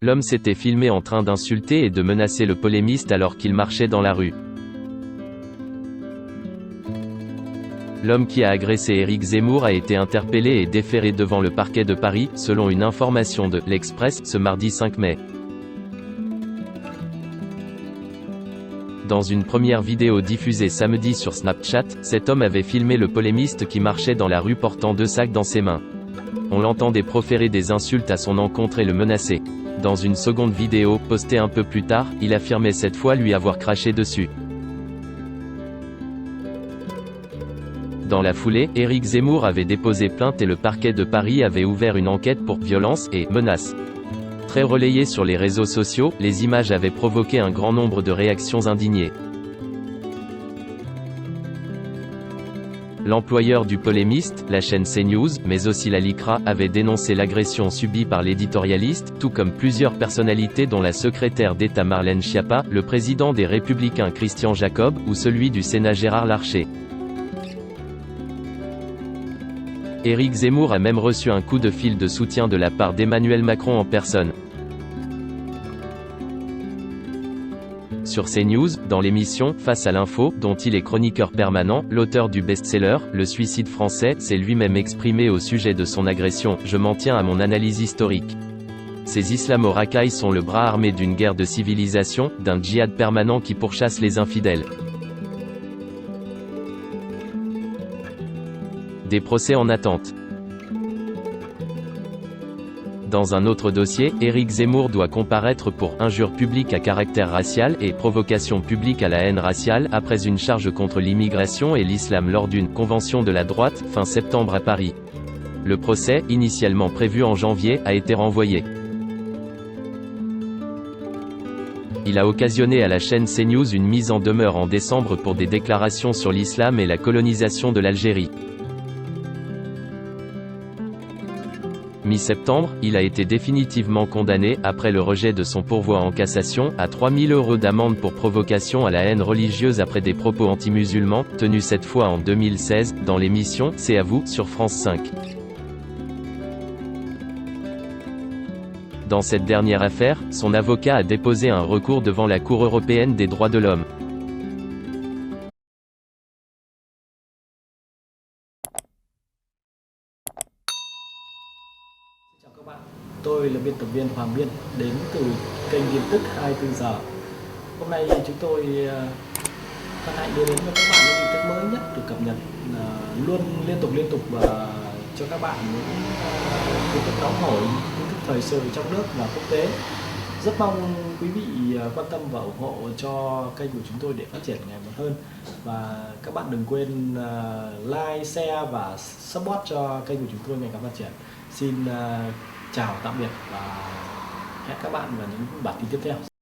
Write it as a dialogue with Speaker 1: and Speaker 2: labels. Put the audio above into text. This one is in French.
Speaker 1: L'homme s'était filmé en train d'insulter et de menacer le polémiste alors qu'il marchait dans la rue. L'homme qui a agressé Éric Zemmour a été interpellé et déféré devant le parquet de Paris, selon une information de l'Express, ce mardi 5 mai. Dans une première vidéo diffusée samedi sur Snapchat, cet homme avait filmé le polémiste qui marchait dans la rue portant 2 sacs dans ses mains. On l'entendait proférer des insultes à son encontre et le menacer. Dans une seconde vidéo, postée un peu plus tard, il affirmait cette fois lui avoir craché dessus. Dans la foulée, Éric Zemmour avait déposé plainte et le parquet de Paris avait ouvert une enquête pour violence et menaces. Très relayées sur les réseaux sociaux, les images avaient provoqué un grand nombre de réactions indignées. L'employeur du polémiste, la chaîne CNews, mais aussi la LICRA, avait dénoncé l'agression subie par l'éditorialiste, tout comme plusieurs personnalités dont la secrétaire d'État Marlène Schiappa, le président des Républicains Christian Jacob, ou celui du Sénat Gérard Larcher. Éric Zemmour a même reçu un coup de fil de soutien de la part d'Emmanuel Macron en personne. Sur CNews, dans l'émission « Face à l'info », dont il est chroniqueur permanent, l'auteur du best-seller « Le suicide français » s'est lui-même exprimé au sujet de son agression. « Je m'en tiens à mon analyse historique. Ces islamo-racailles sont le bras armé d'une guerre de civilisation, d'un djihad permanent qui pourchasse les infidèles. Des procès en attente. » Dans un autre dossier, Éric Zemmour doit comparaître pour « injure publique à caractère racial » et « provocation publique à la haine raciale » après une charge contre l'immigration et l'islam lors d'une « convention de la droite » fin septembre à Paris. Le procès, initialement prévu en janvier, a été renvoyé. Il a occasionné à la chaîne CNews une mise en demeure en décembre pour des déclarations sur l'islam et la colonisation de l'Algérie. Mi-septembre, il a été définitivement condamné, après le rejet de son pourvoi en cassation, à 3 000 € d'amende pour provocation à la haine religieuse après des propos anti-musulmans, tenus cette fois en 2016, dans l'émission « C'est à vous » sur France 5. Dans cette dernière affaire, son avocat a déposé un recours devant la Cour européenne des droits de l'homme.
Speaker 2: Chào các bạn, tôi là biên tập viên Hoàng Biên đến từ kênh tin tức 24 giờ. Hôm nay chúng tôi hân hạnh đưa đến cho các bạn những tin tức mới nhất được cập nhật luôn liên tục và cho các bạn những tin tức nóng hổi, tin tức thời sự trong nước và quốc tế. Rất mong quý vị quan tâm và ủng hộ cho kênh của chúng tôi để phát triển ngày một hơn. Và các bạn đừng quên like, share và support cho kênh của chúng tôi ngày càng phát triển. Xin chào tạm biệt và hẹn các bạn vào những bản tin tiếp theo.